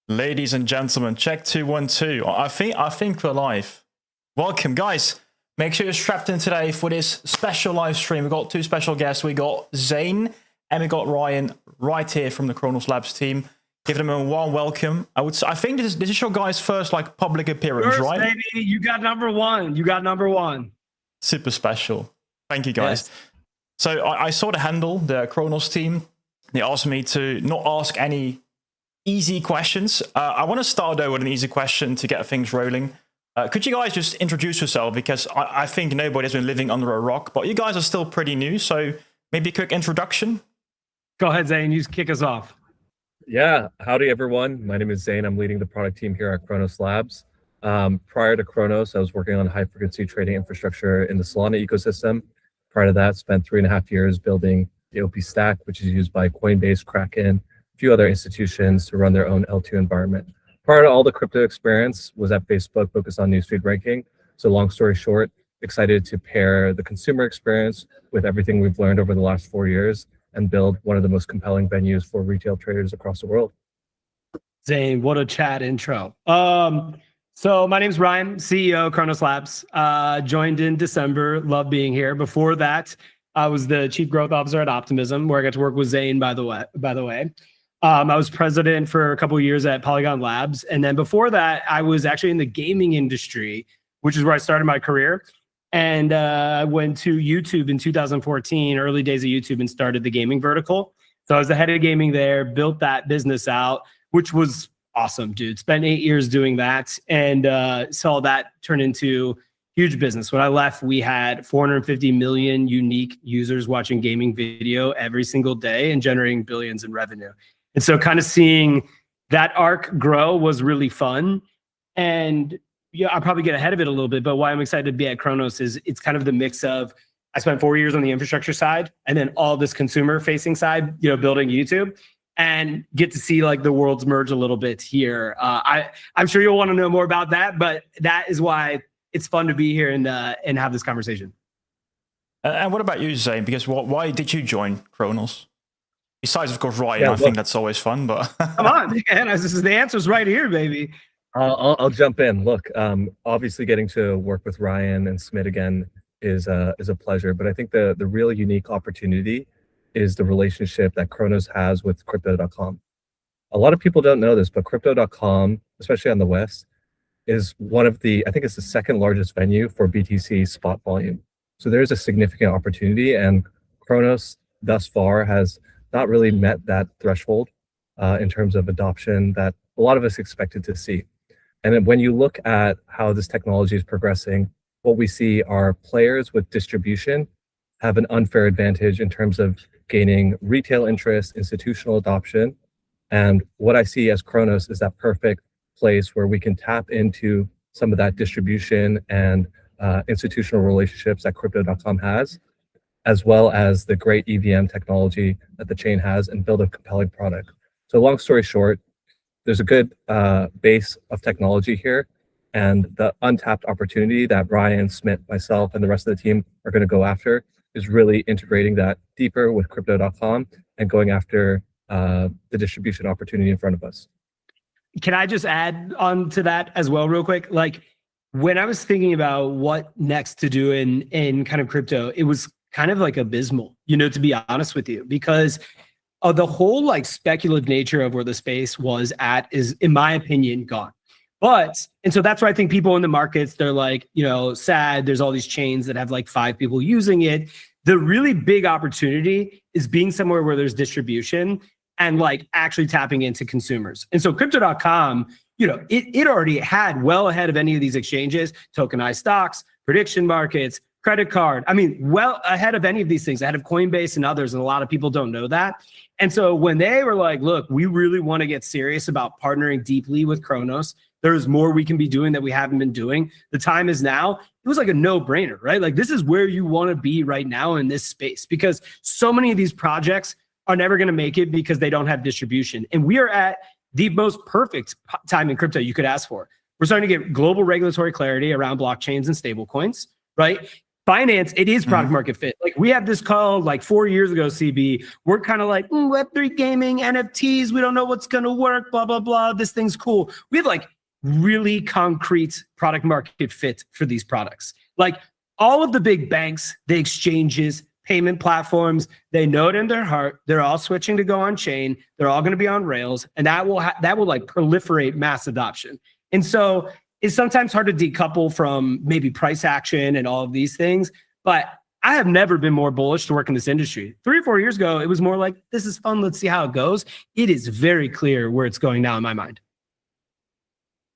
Ladies and gentlemen, check 212. I think we're live. Welcome, guys. Make sure you're strapped in today for this special live stream. We've got two special guests. We got Zain and we got Ryan right here from the Cronos Labs team. Give them a warm welcome. I think this is your guys' first public appearance, right? Baby, you got number one. You got number one. Super special. Thank you, guys. Yes. So I saw the handle, the Cronos team. They asked me to not ask any easy questions. I want to start though with an easy question to get things rolling. Could you guys just introduce yourself? Because I think nobody has been living under a rock, but you guys are still pretty new. So maybe a quick introduction. Go ahead, Zain. You kick us off. Yeah, howdy everyone. My name is Zain. I'm leading the product team here at Cronos Labs. Prior to Cronos, I was working on high frequency trading infrastructure in the Solana ecosystem. Prior to that, spent 3.5 years building the OP stack, which is used by Coinbase, Kraken, a few other institutions to run their own L2 environment. Prior to all the crypto experience, was at Facebook, focused on newsfeed ranking. So long story short, excited to pair the consumer experience with everything we've learned over the last 4 years and build one of the most compelling venues for retail traders across the world. Zain, what a chat intro. So my name's Ryan, CEO of Cronos Labs. Joined in December, love being here. Before that, I was the chief growth officer at Optimism, where I got to work with Zain, by the way. I was president for a couple of years at Polygon Labs. And then before that, I was actually in the gaming industry, which is where I started my career. And I went to YouTube in 2014, early days of YouTube, and started the gaming vertical. So I was the head of gaming there, built that business out, which was awesome, dude. Spent 8 years doing that and saw that turn into huge business. When I left, we had 450 million unique users watching gaming video every single day and generating billions in revenue. And so kind of seeing that arc grow was really fun. And yeah, I'll probably get ahead of it a little bit, but why I'm excited to be at Cronos is it's kind of the mix of, I spent 4 years on the infrastructure side and then all this consumer facing side, building YouTube, and get to see the worlds merge a little bit here. I'm sure you'll want to know more about that, but that is why it's fun to be here and have this conversation. And what about you, Zain? Because why did you join Cronos? Besides, of course, Ryan, Yeah, I think that's always fun, but... Come on, man. The answer's right here, baby. I'll jump in. Look, obviously getting to work with Ryan and Smith again is a pleasure, but I think the real unique opportunity is the relationship that Cronos has with Crypto.com. A lot of people don't know this, but Crypto.com, especially on the West, is one of I think it's the second largest venue for BTC spot volume. So there's a significant opportunity, and Cronos thus far has not really met that threshold in terms of adoption that a lot of us expected to see. And then when you look at how this technology is progressing, what we see are players with distribution have an unfair advantage in terms of gaining retail interest, institutional adoption. And what I see as Cronos is that perfect place where we can tap into some of that distribution and institutional relationships that Crypto.com has, as well as the great EVM technology that the chain has, and build a compelling product. So long story short, there's a good base of technology here, and the untapped opportunity that Ryan, Smith, myself, and the rest of the team are going to go after is really integrating that deeper with Crypto.com and going after the distribution opportunity in front of us. Can I just add on to that as well real quick? When I was thinking about what next to do in kind of crypto, it was kind of abysmal, to be honest with you, because of the whole speculative nature of where the space was at is, in my opinion, gone. And so that's why I think people in the markets, they're sad. There's all these chains that have 5 people using it. The really big opportunity is being somewhere where there's distribution and actually tapping into consumers. And so Crypto.com, it already had, well ahead of any of these exchanges, tokenized stocks, prediction markets, credit card. I mean, well ahead of any of these things, ahead of Coinbase and others. And a lot of people don't know that. And so when they were look, we really want to get serious about partnering deeply with Cronos, there's more we can be doing that we haven't been doing. The time is now. It was a no-brainer, right? This is where you want to be right now in this space, because so many of these projects are never going to make it because they don't have distribution. And we are at the most perfect time in crypto you could ask for. We're starting to get global regulatory clarity around blockchains and stablecoins, right? finance, it is product market fit. Like we have this call like 4 years ago, CB. We're kind of like Web3 gaming, NFTs. We don't know what's going to work, blah, blah, blah. This thing's cool. We have like really concrete product market fit for these products. Like all of the big banks, the exchanges, payment platforms, they know it in their heart. They're all switching to go on chain. They're all going to be on Rails, and that will like proliferate mass adoption. And so it's sometimes hard to decouple from maybe price action and all of these things. But I have never been more bullish to work in this industry. 3 or 4 years ago, it was more like, this is fun. Let's see how it goes. It is very clear where it's going now in my mind.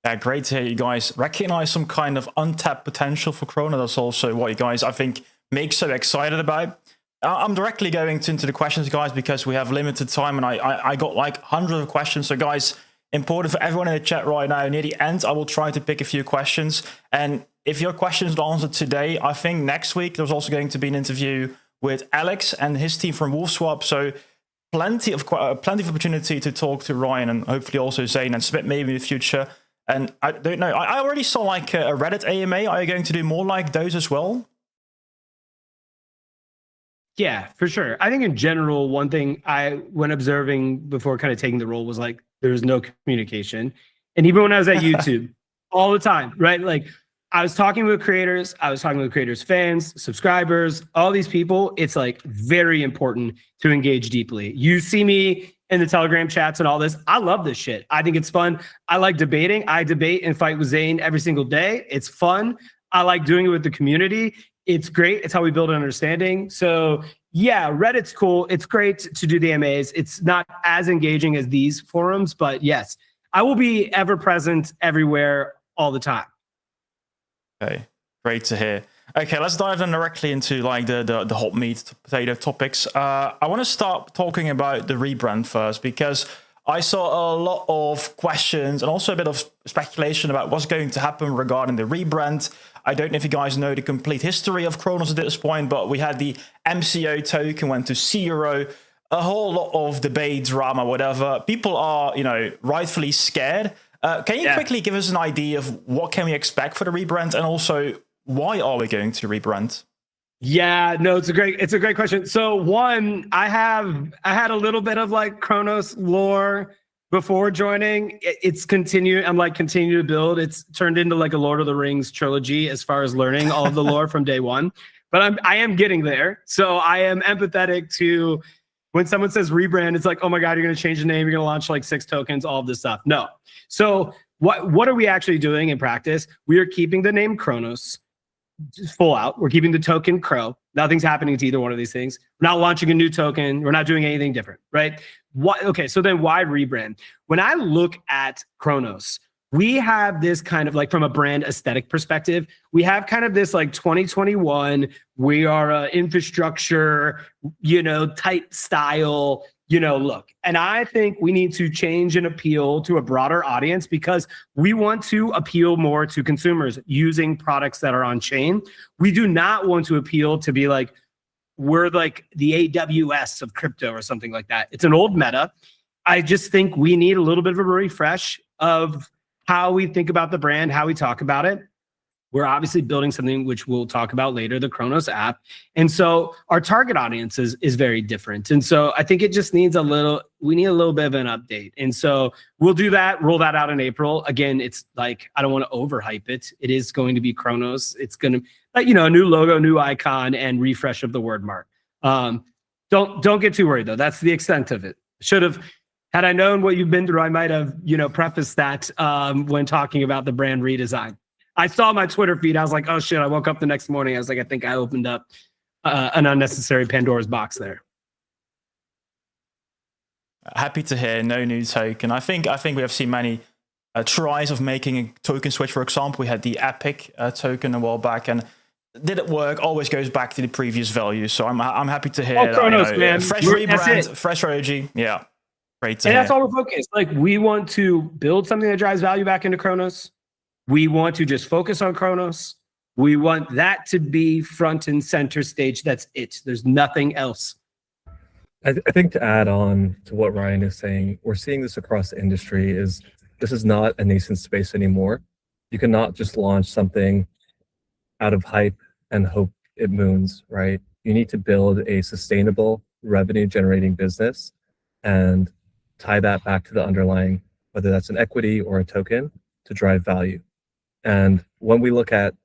Yeah, great to hear you guys recognize some kind of untapped potential for Cronos. That's also what you guys, I think, make so excited about. I'm directly going into the questions, guys, because we have limited time, and I got like hundreds of questions. So, guys, important for everyone in the chat right now. Near the end, I will try to pick a few questions. And if your questions are answered today, I think next week there's also going to be an interview with Alex and his team from WolfSwap. So plenty of opportunity to talk to Ryan and hopefully also Zain and Smith maybe in the future. And I don't know, I already saw like a Reddit AMA. Are you going to do more like those as well? Yeah, for sure. I think in general, one thing when observing before kind of taking the role was like, there was no communication. And even when I was at YouTube, all the time, right? Like I was talking with creators, fans, subscribers, all these people. It's like very important to engage deeply. You see me in the Telegram chats and all this. I love this shit. I think it's fun. I like debating. I debate and fight with Zain every single day. It's fun. I like doing it with the community. It's great. It's how we build an understanding. So yeah, Reddit's cool. It's great to do the AMAs. It's not as engaging as these forums, but yes, I will be ever present everywhere all the time. Okay, great to hear. Okay, let's dive in directly into like the hot meat potato topics. I want to start talking about the rebrand first, because I saw a lot of questions and also a bit of speculation about what's going to happen regarding the rebrand. I don't know if you guys know the complete history of Cronos at this point, but we had the MCO token went to 0, a whole lot of debate, drama, whatever. People are, rightfully scared. Can you quickly give us an idea of what can we expect for the rebrand, and also why are we going to rebrand? Yeah, no, it's a great question. So one, I had a little bit of like Cronos lore before joining. It's continued. I'm like continuing to build. It's turned into like a Lord of the Rings trilogy as far as learning all of the lore from day one. But I am getting there. So I am empathetic to when someone says rebrand, it's like, oh my God, you're going to change the name. You're going to launch like 6 tokens, all of this stuff. No. So what are we actually doing in practice? We are keeping the name Cronos full out. We're keeping the token Crow. Nothing's happening to either one of these things. We're not launching a new token. We're not doing anything different, right? Okay, so then why rebrand? When I look at Cronos, we have this kind of like from a brand aesthetic perspective, we have kind of this like 2021, we are a infrastructure, type style, look. And I think we need to change and appeal to a broader audience because we want to appeal more to consumers using products that are on chain. We do not want to appeal to be like, we're like the AWS of crypto or something like that. It's an old meta. I just think we need a little bit of a refresh of how we think about the brand, how we talk about it. We're obviously building something which we'll talk about later, the Cronos app. And so our target audience is very different. And so I think it just needs we need a little bit of an update. And so we'll do that, roll that out in April. Again, it's like, I don't want to overhype it. It is going to be Cronos. It's going to, a new logo, new icon, and refresh of the word mark. Don't get too worried though. That's the extent of it. Had I known what you've been through, I might have, prefaced that when talking about the brand redesign. I saw my Twitter feed. I was like, oh shit. I woke up the next morning. I was like, I think I opened up an unnecessary Pandora's box there. Happy to hear no new token. I think we have seen many tries of making a token switch. For example, we had the Epic token a while back, and did it work? Always goes back to the previous value. So I'm happy to hear Cronos, man. Fresh rebrand, fresh OG. Yeah, great to hear. And that's all we're focused. Like we want to build something that drives value back into Cronos. We want to just focus on Cronos. We want that to be front and center stage. That's it. There's nothing else. I think to add on to what Ryan is saying, we're seeing this across the industry. This is not a nascent space anymore. You cannot just launch something out of hype and hope it moons, right? You need to build a sustainable revenue generating business and tie that back to the underlying, whether that's an equity or a token, to drive value. And when we look at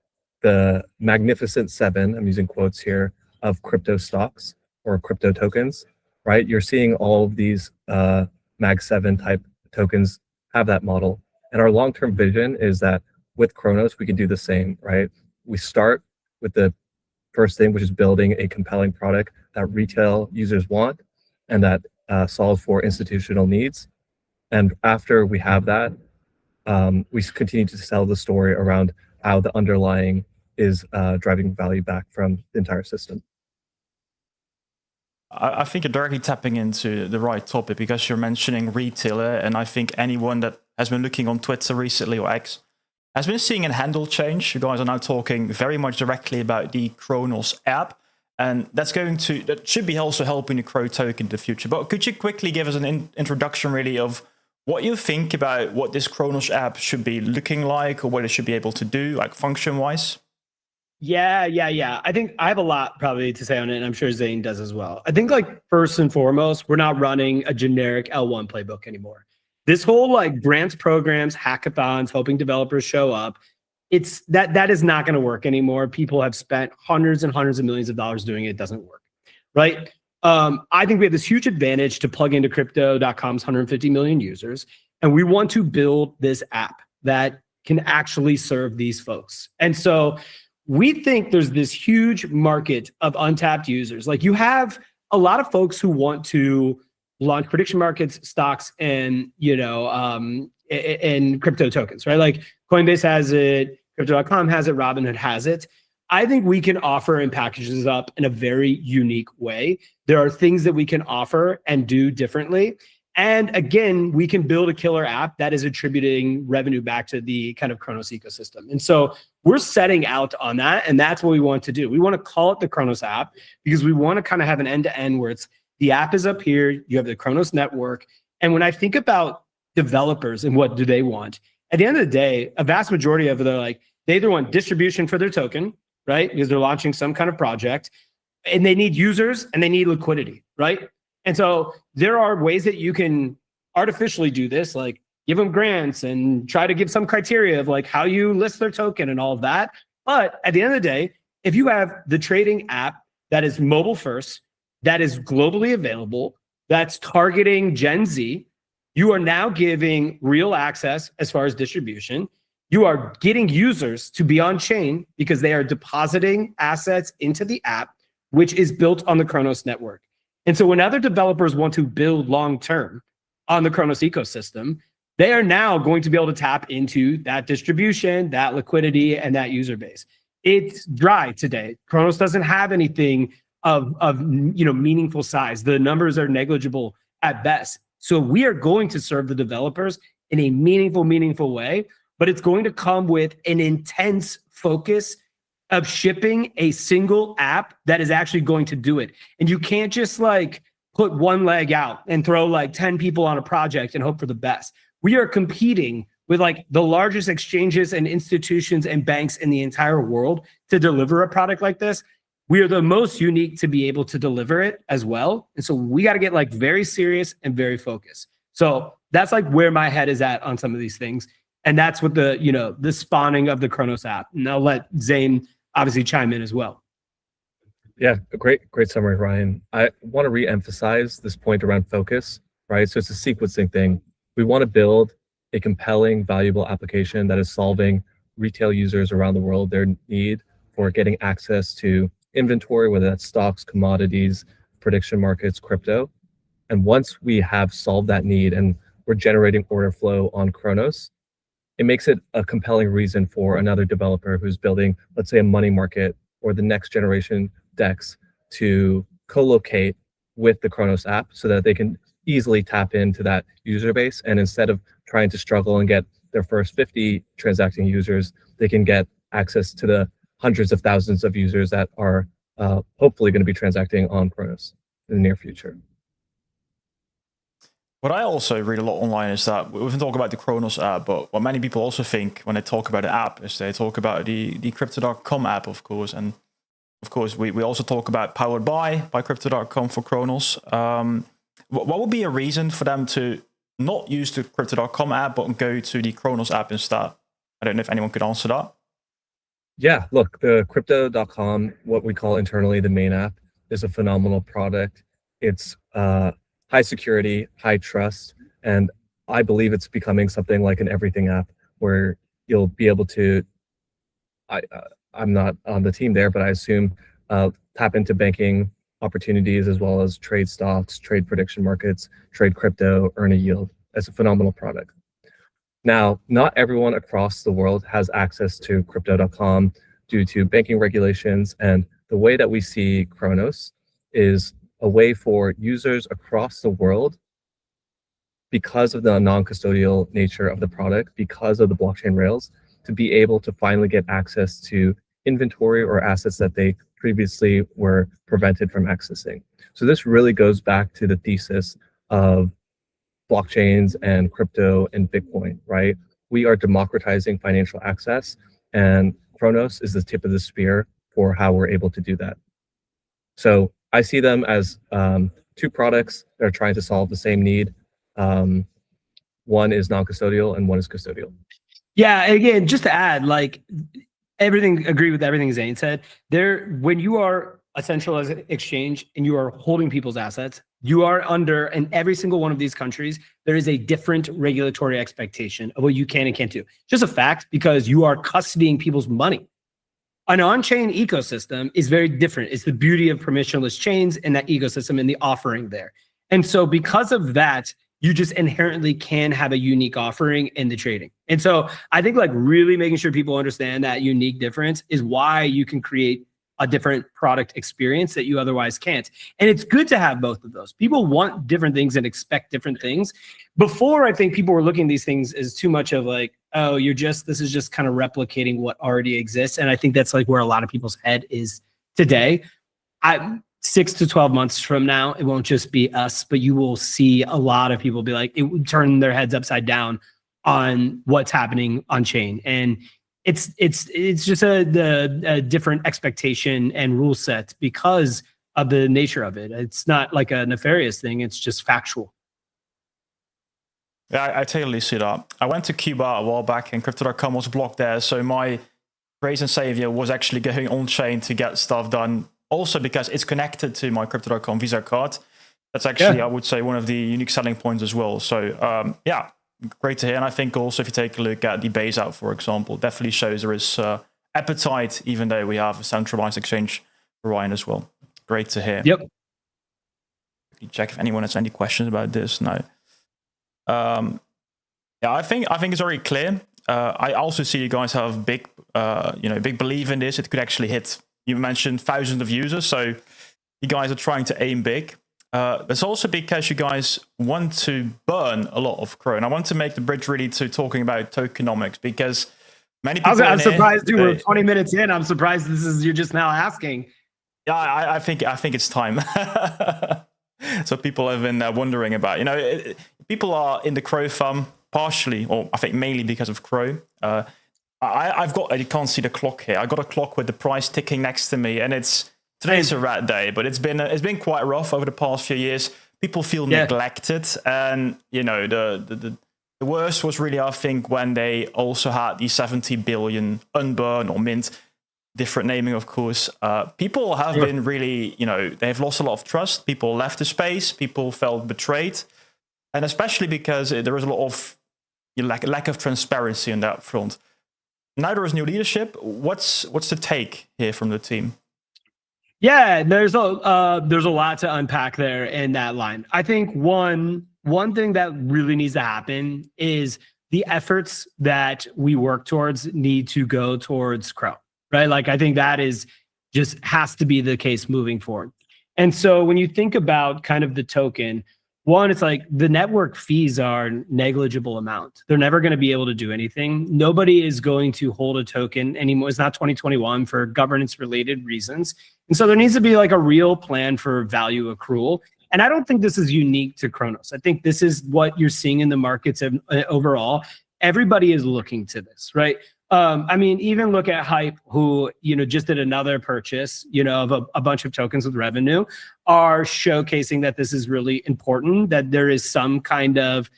the magnificent seven, I'm using quotes here, of crypto stocks or crypto tokens, right? You're seeing all of these Mag 7 type tokens have that model. And our long-term vision is that with Cronos, we can do the same, right? We start with the first thing, which is building a compelling product that retail users want and that solves for institutional needs. And after we have that, we continue to sell the story around how the underlying is driving value back from the entire system. I think you're directly tapping into the right topic because you're mentioning retailer, and I think anyone that has been looking on Twitter recently or X has been seeing a handle change. You guys are now talking very much directly about the Cronos app, and that should be also helping the Crow token in the future. But could you quickly give us an introduction really of what you think about what this Cronos app should be looking like or what it should be able to do, like function-wise? Yeah. I think I have a lot probably to say on it, and I'm sure Zain does as well. I think like first and foremost, we're not running a generic L1 playbook anymore. This whole like grants programs, hackathons, hoping developers show up, it's that is not going to work anymore. People have spent hundreds and hundreds of millions of dollars doing it. It doesn't work, right? I think we have this huge advantage to plug into crypto.com's 150 million users, and we want to build this app that can actually serve these folks. And so we think there's this huge market of untapped users. Like you have a lot of folks who want to launch prediction markets, stocks, and and crypto tokens, right? Like Coinbase has it, Crypto.com has it, Robinhood has it. I think we can offer and package this up in a very unique way. There are things that we can offer and do differently. And again, we can build a killer app that is attributing revenue back to the kind of Cronos ecosystem. And so we're setting out on that, and that's what we want to do. We want to call it the Cronos app because we want to kind of have an end-to-end where it's the app is up here, you have the Cronos network. And when I think about developers and what do they want, at the end of the day, a vast majority of them, they either want distribution for their token, right? Because they're launching some kind of project, and they need users and they need liquidity, right? And so there are ways that you can artificially do this, like give them grants and try to give some criteria of like how you list their token and all of that. But at the end of the day, if you have the trading app that is mobile first, that is globally available, that's targeting Gen Z, you are now giving real access as far as distribution. You are getting users to be on chain because they are depositing assets into the app, which is built on the Cronos network. And so when other developers want to build long-term on the Cronos ecosystem, they are now going to be able to tap into that distribution, that liquidity, and that user base. It's dry today. Cronos doesn't have anything of meaningful size. The numbers are negligible at best. So we are going to serve the developers in a meaningful way, but it's going to come with an intense focus of shipping a single app that is actually going to do it. And you can't just like put one leg out and throw like 10 people on a project and hope for the best. We are competing with like the largest exchanges and institutions and banks in the entire world to deliver a product like this. We are the most unique to be able to deliver it as well. And so we got to get like very serious and very focused. So that's like where my head is at on some of these things. And that's what the spawning of the Cronos app. And I'll let Zain obviously chime in as well. Yeah, a great summary, Ryan. I want to re-emphasize this point around focus, right? So it's a sequencing thing. We want to build a compelling, valuable application that is solving retail users around the world their need for getting access to inventory, whether that's stocks, commodities, prediction markets, crypto. And once we have solved that need and we're generating order flow on Cronos, it makes it a compelling reason for another developer who's building, let's say, a money market or the next generation DEX to co-locate with the Cronos app so that they can easily tap into that user base. And instead of trying to struggle and get their first 50 transacting users, they can get access to the hundreds of thousands of users that are hopefully going to be transacting on Cronos in the near future. What I also read a lot online is that we can talk about the Cronos app, but what many people also think when they talk about the app is they talk about the Crypto.com app, of course. And of course, we also talk about powered by Crypto.com for Cronos. What would be a reason for them to not use the Crypto.com app, but go to the Cronos app instead? I don't know if anyone could answer that. Yeah, look, the Crypto.com, what we call internally the main app, is a phenomenal product. It's high security, high trust, and I believe it's becoming something like an everything app where you'll be able to, I'm not on the team there, but I assume tap into banking opportunities as well as trade stocks, trade prediction markets, trade crypto, earn a yield. It's a phenomenal product. Now, not everyone across the world has access to Crypto.com due to banking regulations, and the way that we see Cronos is a way for users across the world, because of the non-custodial nature of the product, because of the blockchain rails, to be able to finally get access to inventory or assets that they previously were prevented from accessing. So this really goes back to the thesis of blockchains and crypto and Bitcoin, right? We are democratizing financial access, and Cronos is the tip of the spear for how we're able to do that. So I see them as two products that are trying to solve the same need. One is non-custodial and one is custodial. Yeah, again, just to add, like agree with everything Zain said. When you are a centralized exchange and you are holding people's assets, you are under, in every single one of these countries, there is a different regulatory expectation of what you can and can't do. Just a fact, because you are custodying people's money. An on-chain ecosystem is very different. It's the beauty of permissionless chains and that ecosystem and the offering there. And so because of that, you just inherently can have a unique offering in the trading. And so I think like really making sure people understand that unique difference is why you can create a different product experience that you otherwise can't. And it's good to have both of those. People want different things and expect different things. Before, I think people were looking at these things as too much of like, oh, this is just kind of replicating what already exists. And I think that's like where a lot of people's head is today. 6 to 12 months from now, it won't just be us, but you will see a lot of people be like, it would turn their heads upside down on what's happening on chain. And it's just a different expectation and rule set because of the nature of it. It's not like a nefarious thing. It's just factual. Yeah, I totally see that. I went to Cuba a while back and Crypto.com was blocked there. So my grace and savior was actually going on chain to get stuff done. Also because it's connected to my Crypto.com Visa card. That's actually, I would say, one of the unique selling points as well. So yeah, great to hear. And I think also if you take a look at the base out, for example, definitely shows there is appetite, even though we have a centralized exchange for Ryan as well. Great to hear. Yep. Check if anyone has any questions about this. No. Yeah, I think it's very clear. I also see you guys have big belief in this. It could actually hit. You mentioned thousands of users, so you guys are trying to aim big. It's also because you guys want to burn a lot of Crow. And I want to make the bridge really to talking about tokenomics because many people. I'm surprised you were 20 minutes in. I'm surprised you're just now asking. Yeah, I think it's time. So people have been wondering about. People are in the Crow farm partially, or I think mainly because of Crow. I've got, you can't see the clock here. I got a clock with the price ticking next to me, and today's a rat day, but it's been quite rough over the past few years. People feel neglected, and the worst was really, I think, when they also had the 70 billion unburn or mint, different naming, of course. People have been really, they've lost a lot of trust. People left the space. People felt betrayed, and especially because there is a lot of lack of transparency on that front. Now there is new leadership. What's the take here from the team? Yeah, there's a lot to unpack there in that line. I think one thing that really needs to happen is the efforts that we work towards need to go towards Crow, right? Like I think that has to be the case moving forward. And so when you think about kind of the token, one, it's like the network fees are negligible amount. They're never going to be able to do anything. Nobody is going to hold a token anymore. It's not 2021 for governance related reasons. And so there needs to be like a real plan for value accrual. And I don't think this is unique to Cronos. I think this is what you're seeing in the markets overall. Everybody is looking to this, right? I mean, even look at Hype, who, just did another purchase, of a bunch of tokens with revenue, are showcasing that this is really important, that there is some kind of,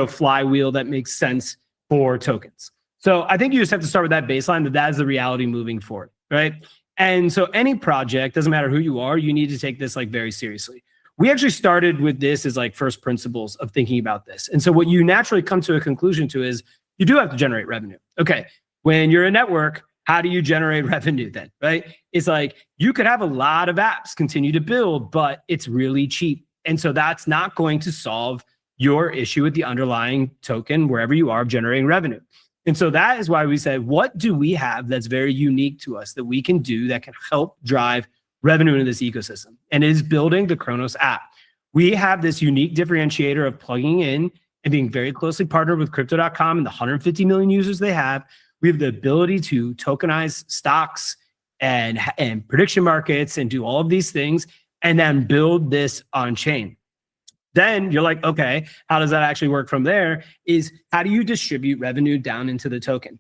flywheel that makes sense for tokens. So I think you just have to start with that baseline, that is the reality moving forward, right? And so any project, doesn't matter who you are, you need to take this like very seriously. We actually started with this as like first principles of thinking about this. And so what you naturally come to a conclusion to is you do have to generate revenue. Okay, when you're a network, how do you generate revenue then, right? It's like you could have a lot of apps continue to build, but it's really cheap. And so that's not going to solve your issue with the underlying token, wherever you are, generating revenue. And so that is why we said, what do we have that's very unique to us that we can do that can help drive revenue into this ecosystem? And it is building the Cronos app. We have this unique differentiator of plugging in and being very closely partnered with Crypto.com and the 150 million users they have. We have the ability to tokenize stocks and prediction markets and do all of these things and then build this on chain. Then you're like, okay, how does that actually work from there? Is how do you distribute revenue down into the token?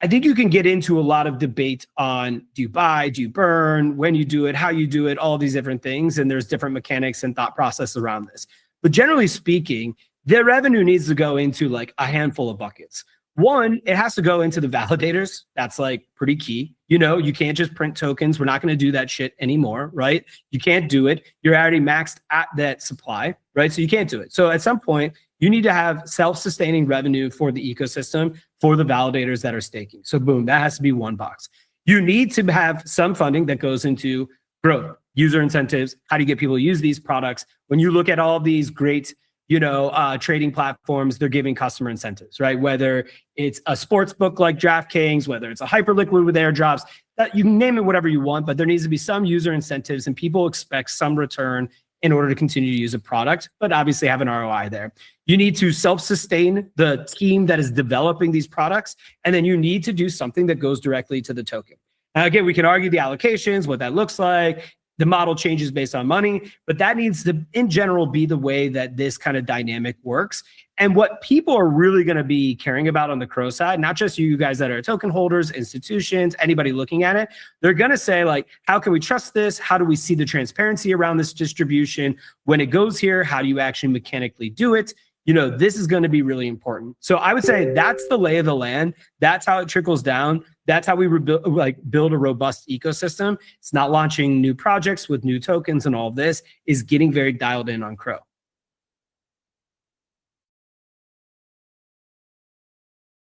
I think you can get into a lot of debate on, do you buy, do you burn, when you do it, how you do it, all these different things. And there's different mechanics and thought process around this. But generally speaking, the revenue needs to go into like a handful of buckets. One, it has to go into the validators. That's like pretty key. You can't just print tokens. We're not going to do that shit anymore, right? You can't do it. You're already maxed at that supply, right? So you can't do it. So at some point, you need to have self-sustaining revenue for the ecosystem, for the validators that are staking. So boom, that has to be one box. You need to have some funding that goes into growth, user incentives. How do you get people to use these products? When you look at all these great trading platforms, they're giving customer incentives, right? Whether it's a sports book like DraftKings, whether it's a Hyperliquid with airdrops, that you can name it whatever you want, but there needs to be some user incentives and people expect some return in order to continue to use a product, but obviously have an ROI there. You need to self-sustain the team that is developing these products, and then you need to do something that goes directly to the token. Now, again, we can argue the allocations, what that looks like. The model changes based on money, but that needs to, in general, be the way that this kind of dynamic works. And what people are really going to be caring about on the Crow side, not just you guys that are token holders, institutions, anybody looking at it, they're going to say, like, how can we trust this? How do we see the transparency around this distribution? When it goes here, how do you actually mechanically do it? This is going to be really important. So I would say that's the lay of the land. That's how it trickles down. That's how we build a robust ecosystem. It's not launching new projects with new tokens and all of this, is getting very dialed in on Crow.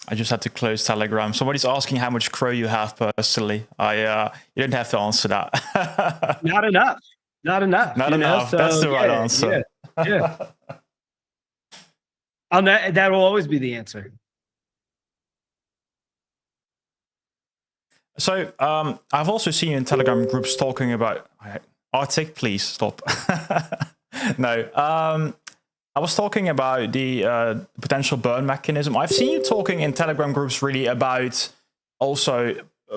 I just had to close Telegram. Somebody's asking how much Crow you have personally. You didn't have to answer that. Not enough. Not enough. Not enough. So, that's the right answer. Yeah. That will always be the answer. So I've also seen you in Telegram groups talking about Arctic. Please stop. No, I was talking about the potential burn mechanism. I've seen you talking in Telegram groups really about also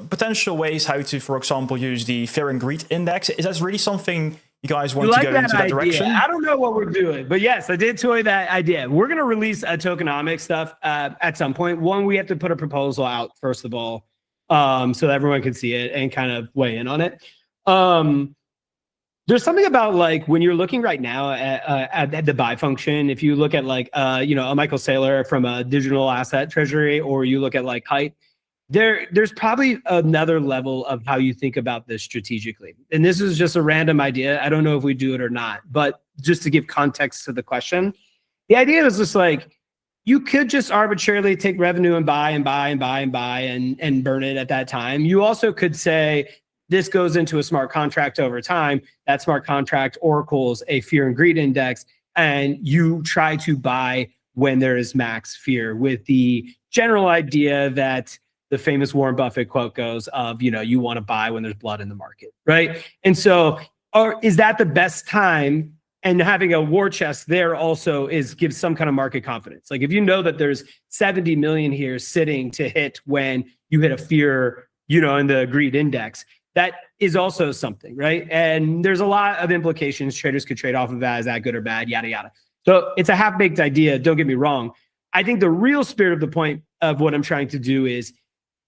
potential ways how to, for example, use the Fear and Greed index. Is that really something you guys want to go into that direction? I don't know what we're doing, but yes, I did toy that idea. We're going to release a tokenomics stuff at some point. One, we have to put a proposal out, first of all, so that everyone can see it and kind of weigh in on it. There's something about like when you're looking right now at the buy function, if you look at like, a Michael Saylor from a digital asset treasury, or you look at like Height, there's probably another level of how you think about this strategically. And this is just a random idea. I don't know if we do it or not, but just to give context to the question, the idea is just like, you could just arbitrarily take revenue and buy and burn it at that time. You also could say, this goes into a smart contract over time. That smart contract oracles a fear and greed index, and you try to buy when there is max fear, with the general idea that the famous Warren Buffett quote goes of, you want to buy when there's blood in the market, right? And so, is that the best time? And having a war chest there also gives some kind of market confidence. Like if you know that there's 70 million here sitting to hit when you hit a fear, in the greed index, that is also something, right? And there's a lot of implications traders could trade off of that. Is that good or bad? Yada, yada. So it's a half-baked idea. Don't get me wrong. I think the real spirit of the point of what I'm trying to do is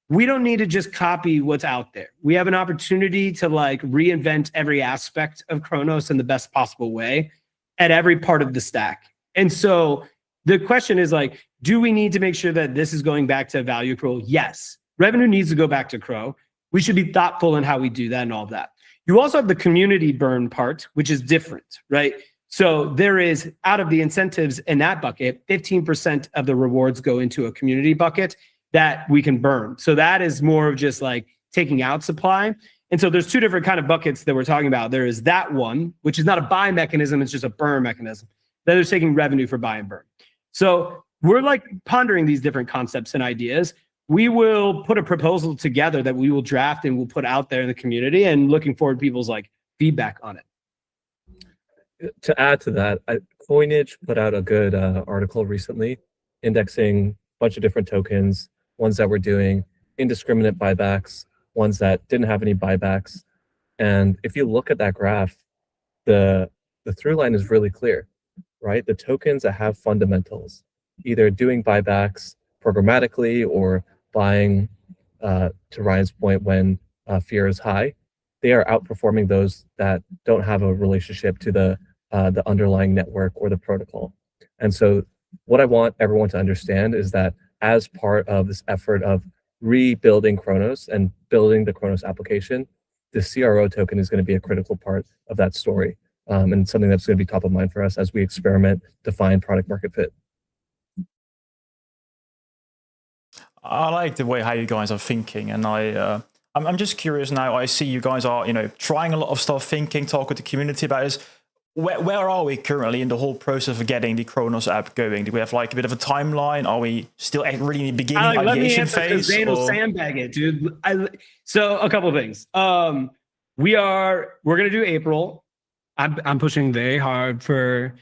we don't need to just copy what's out there. We have an opportunity to like reinvent every aspect of Cronos in the best possible way at every part of the stack. And so the question is like, do we need to make sure that this is going back to value accrual? Yes. Revenue needs to go back to Crow. We should be thoughtful in how we do that and all of that. You also have the community burn part, which is different, right? So there is, out of the incentives in that bucket, 15% of the rewards go into a community bucket that we can burn. So that is more of just like taking out supply. And so there's two different kind of buckets that we're talking about. There is that one, which is not a buy mechanism, it's just a burn mechanism. Then there's taking revenue for buy and burn. So we're like pondering these different concepts and ideas. We will put a proposal together that we will draft and we'll put out there in the community, and looking forward to people's like feedback on it. To add to that, Coinage put out a good article recently indexing a bunch of different tokens, ones that were doing indiscriminate buybacks, ones that didn't have any buybacks. And if you look at that graph, the through line is really clear, right? The tokens that have fundamentals, either doing buybacks programmatically or buying, to Ryan's point, when fear is high, they are outperforming those that don't have a relationship to the underlying network or the protocol. And so what I want everyone to understand is that as part of this effort of rebuilding Cronos and building the Cronos application, the CRO token is going to be a critical part of that story, and something that's going to be top of mind for us as we experiment to find product market fit. I like the way how you guys are thinking, and I'm just curious now. I see you guys are, trying a lot of stuff, thinking, talk with the community about this. Where are we currently in the whole process of getting the Cronos app going? Do we have like a bit of a timeline? Are we still at really in the beginning ideation phase? Zain will sandbag it, dude. So a couple of things. We're gonna do April. I'm pushing very hard for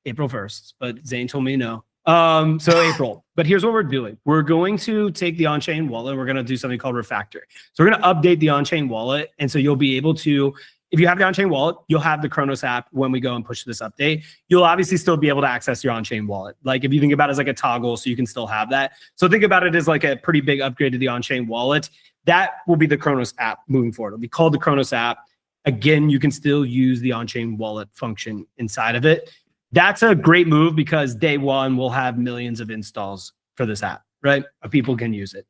April 1st, but Zain told me no. So April. But here's what we're doing. We're going to take the on-chain wallet. We're going to do something called refactor. So we're going to update the on-chain wallet. And so you'll be able to, if you have the on-chain wallet, you'll have the Cronos app when we go and push this update. You'll obviously still be able to access your on-chain wallet. Like if you think about it as like a toggle, so you can still have that. So think about it as like a pretty big upgrade to the on-chain wallet. That will be the Cronos app moving forward. It'll be called the Cronos app. Again, you can still use the on-chain wallet function inside of it. That's a great move because day one we'll have millions of installs for this app, right? People can use it.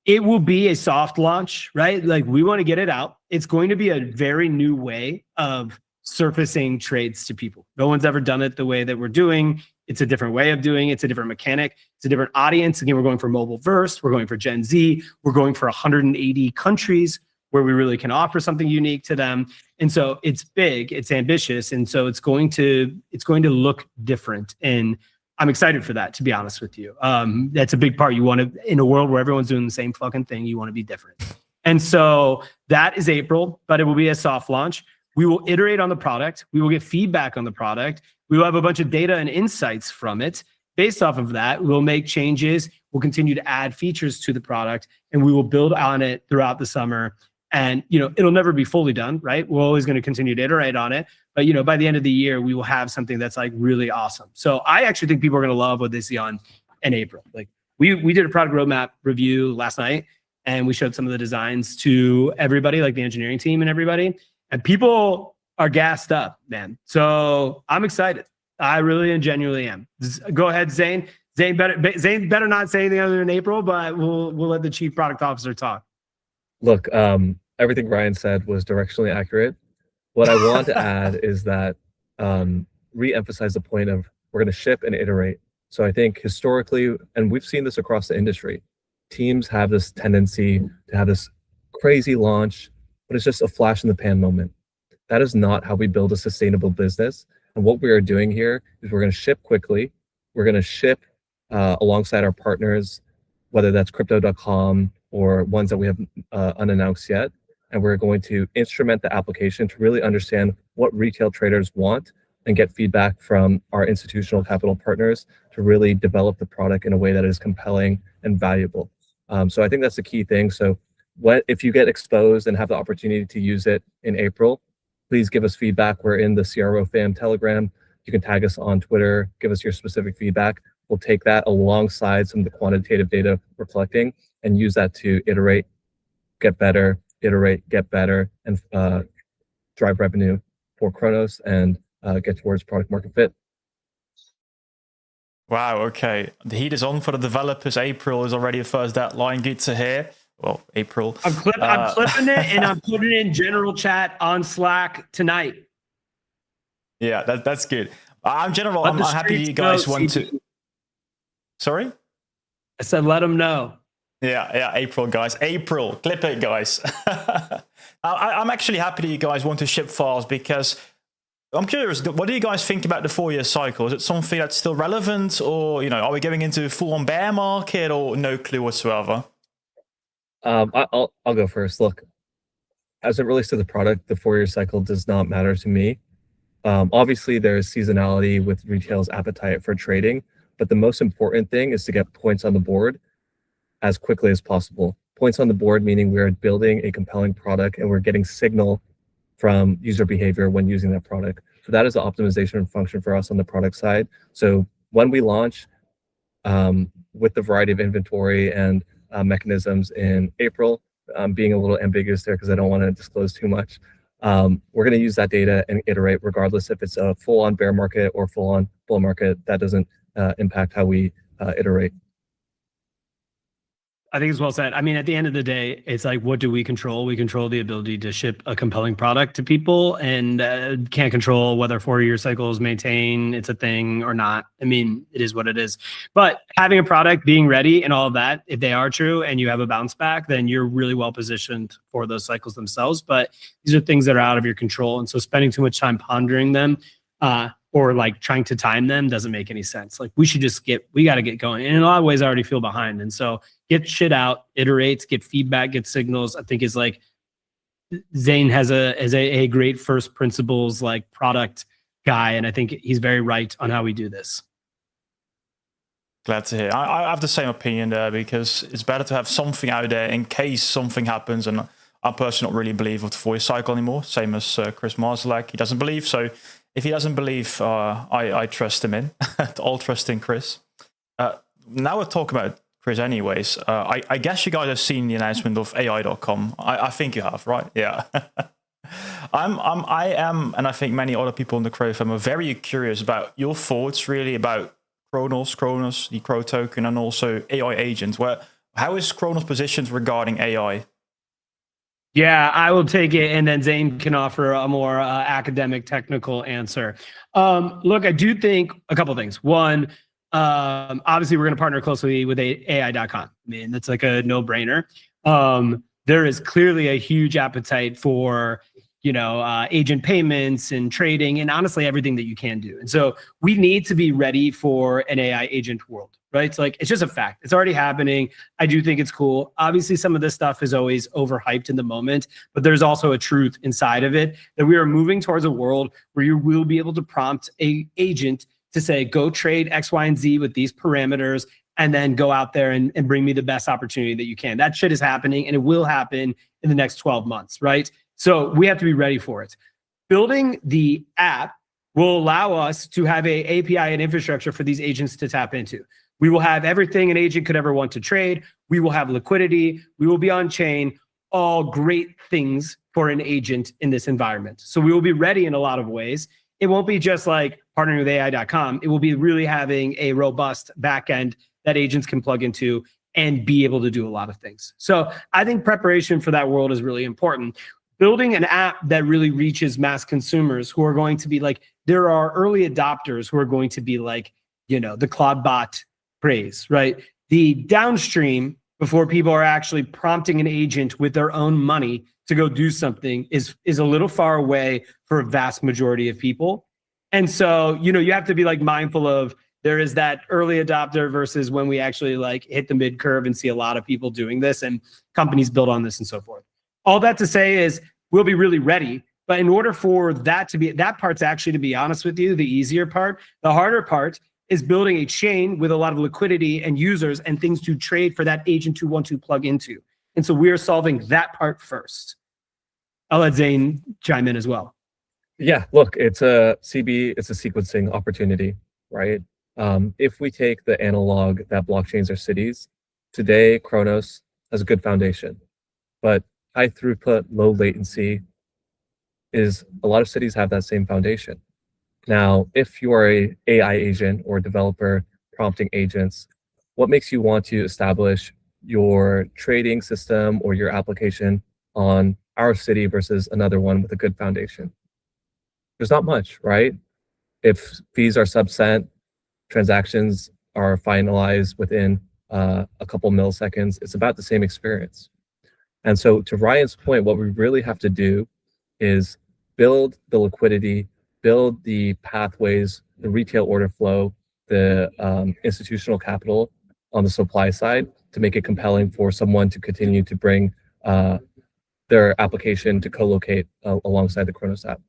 It will be a soft launch, right? Like we want to get it out. It's going to be a very new way of surfacing trades to people. No one's ever done it the way that we're doing. It's a different way of doing it. It's a different mechanic. It's a different audience. Again, we're going for mobile first. We're going for Gen Z. We're going for 180 countries where we really can offer something unique to them. And so it's big, it's ambitious. And so it's going to look different. And I'm excited for that, to be honest with you. That's a big part. You want to, in a world where everyone's doing the same fucking thing, you want to be different. And so that is April, but it will be a soft launch. We will iterate on the product. We will get feedback on the product. We will have a bunch of data and insights from it. Based off of that, we'll make changes. We'll continue to add features to the product, and we will build on it throughout the summer. And, it'll never be fully done, right? We're always going to continue to iterate on it. But, by the end of the year, we will have something that's like really awesome. So I actually think people are going to love what they see in April. Like we did a product roadmap review last night, and we showed some of the designs to everybody, like the engineering team and everybody. And people are gassed up, man. So I'm excited. I really and genuinely am. Go ahead, Zain. Zain better not say anything other than April, but we'll let the chief product officer talk. Look, everything Ryan said was directionally accurate. What I want to add is that re-emphasize the point of we're going to ship and iterate. So I think historically, and we've seen this across the industry, teams have this tendency to have this crazy launch, but it's just a flash in the pan moment. That is not how we build a sustainable business. And what we are doing here is we're going to ship quickly. We're going to ship alongside our partners, whether that's crypto.com or ones that we have unannounced yet. And we're going to instrument the application to really understand what retail traders want and get feedback from our institutional capital partners to really develop the product in a way that is compelling and valuable. So I think that's the key thing. So if you get exposed and have the opportunity to use it in April, please give us feedback. We're in the CRO fam Telegram. You can tag us on Twitter, give us your specific feedback. we'll take that alongside some of the quantitative data we're collecting and use that to iterate, get better, iterate, get better, and drive revenue for Cronos and get towards product market fit. Wow, okay. The heat is on for the developers. April is already the first deadline. Good to hear. Well, April. I'm clipping it and I'm putting it in general chat on Slack tonight. Yeah, that's good. I'm happy you guys want to. Sorry? I said, let them know. Yeah, April, guys. April, clip it, guys. I'm actually happy that you guys want to ship files because I'm curious, what do you guys think about the 4-year cycle? Is it something that's still relevant, or are we going into a full-on bear market, or no clue whatsoever? I'll go first. Look, as it relates to the product, the 4-year cycle does not matter to me. Obviously, there's seasonality with retail's appetite for trading, but the most important thing is to get points on the board as quickly as possible. Points on the board meaning we're building a compelling product and we're getting signal from user behavior when using that product. So that is the optimization function for us on the product side. So when we launch with the variety of inventory and mechanisms in April, being a little ambiguous there because I don't want to disclose too much, we're going to use that data and iterate regardless if it's a full-on bear market or full-on bull market. That doesn't impact how we iterate. I think it's well said. I mean, at the end of the day, it's like, what do we control? We control the ability to ship a compelling product to people, and can't control whether 4-year cycles maintain it's a thing or not. I mean, it is what it is. But having a product, being ready and all of that, if they are true and you have a bounce back, then you're really well positioned for those cycles themselves. But these are things that are out of your control. And so spending too much time pondering them or like trying to time them doesn't make any sense. Like we got to get going. And in a lot of ways, I already feel behind. And so get shit out, iterate, get feedback, get signals. I think is like Zain has a great first principles like product guy. And I think he's very right on how we do this. Glad to hear. I have the same opinion there because it's better to have something out there in case something happens. And I personally don't really believe of the 4-year cycle anymore. Same as Chris Marszalek. He doesn't believe. So if he doesn't believe, I trust him in. All trust in Chris. Now we're talking about Chris anyways. I guess you guys have seen the announcement of AI.com. I think you have, right? Yeah. I am, and I think many other people in the Crow firm are very curious about your thoughts really about Cronos, the Crow token, and also AI agents. How is Cronos positioned regarding AI? Yeah, I will take it, and then Zain can offer a more academic, technical answer. Look, I do think a couple things. One, obviously, we're going to partner closely with AI.com. I mean, that's like a no-brainer. There is clearly a huge appetite for, agent payments and trading, and honestly, everything that you can do. And so we need to be ready for an AI agent world, right? So like, it's just a fact. It's already happening. I do think it's cool. Obviously, some of this stuff is always overhyped in the moment, but there's also a truth inside of it that we are moving towards a world where you will be able to prompt an agent to say, go trade X, Y, and Z with these parameters, and then go out there and bring me the best opportunity that you can. That shit is happening, and it will happen in the next 12 months, right? So we have to be ready for it. Building the app will allow us to have a API and infrastructure for these agents to tap into. We will have everything an agent could ever want to trade. We will have liquidity. We will be on chain. All great things for an agent in this environment. So we will be ready in a lot of ways. It won't be just like partnering with AI.com. It will be really having a robust backend that agents can plug into and be able to do a lot of things. So I think preparation for that world is really important. Building an app that really reaches mass consumers who are going to be like, there are early adopters who are going to be like, the Claude bot craze, right? The downstream, before people are actually prompting an agent with their own money to go do something is a little far away for a vast majority of people. And so, you have to be like mindful of there is that early adopter versus when we actually like hit the mid curve and see a lot of people doing this and companies build on this and so forth. All that to say is we'll be really ready. But in order for that part's actually, to be honest with you, the easier part. The harder part is building a chain with a lot of liquidity and users and things to trade for that agent to want to plug into. And so we are solving that part first. I'll let Zain chime in as well. Yeah, look, it's a sequencing opportunity, right? If we take the analog that blockchains are cities, today Cronos has a good foundation, but high throughput, low latency is a lot of cities have that same foundation. Now, if you are a AI agent or a developer prompting agents, what makes you want to establish your trading system or your application on our city versus another one with a good foundation? There's not much, right? If fees are sub-cent, transactions are finalized within a couple milliseconds, it's about the same experience. And so to Ryan's point, what we really have to do is build the liquidity, build the pathways, the retail order flow, the institutional capital on the supply side to make it compelling for someone to continue to bring their application to co-locate alongside the Cronos app.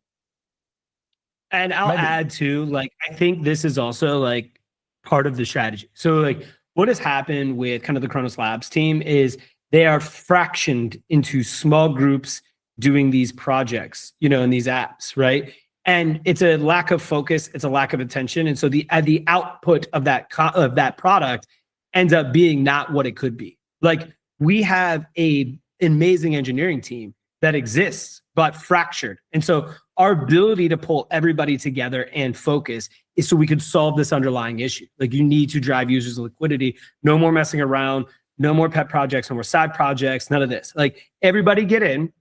And I'll add too, like, I think this is also like part of the strategy. So like what has happened with kind of the Cronos Labs team is they are fractioned into small groups doing these projects, you know, in these apps, right? And it's a lack of focus, it's a lack of attention. And so the output of that product ends up being not what it could be. Like we have an amazing engineering team that exists, but fractured. And so our ability to pull everybody together and focus is so we could solve this underlying issue. Like you need to drive users liquidity, no more messing around, no more pet projects, no more side projects, none of this. Like everybody get in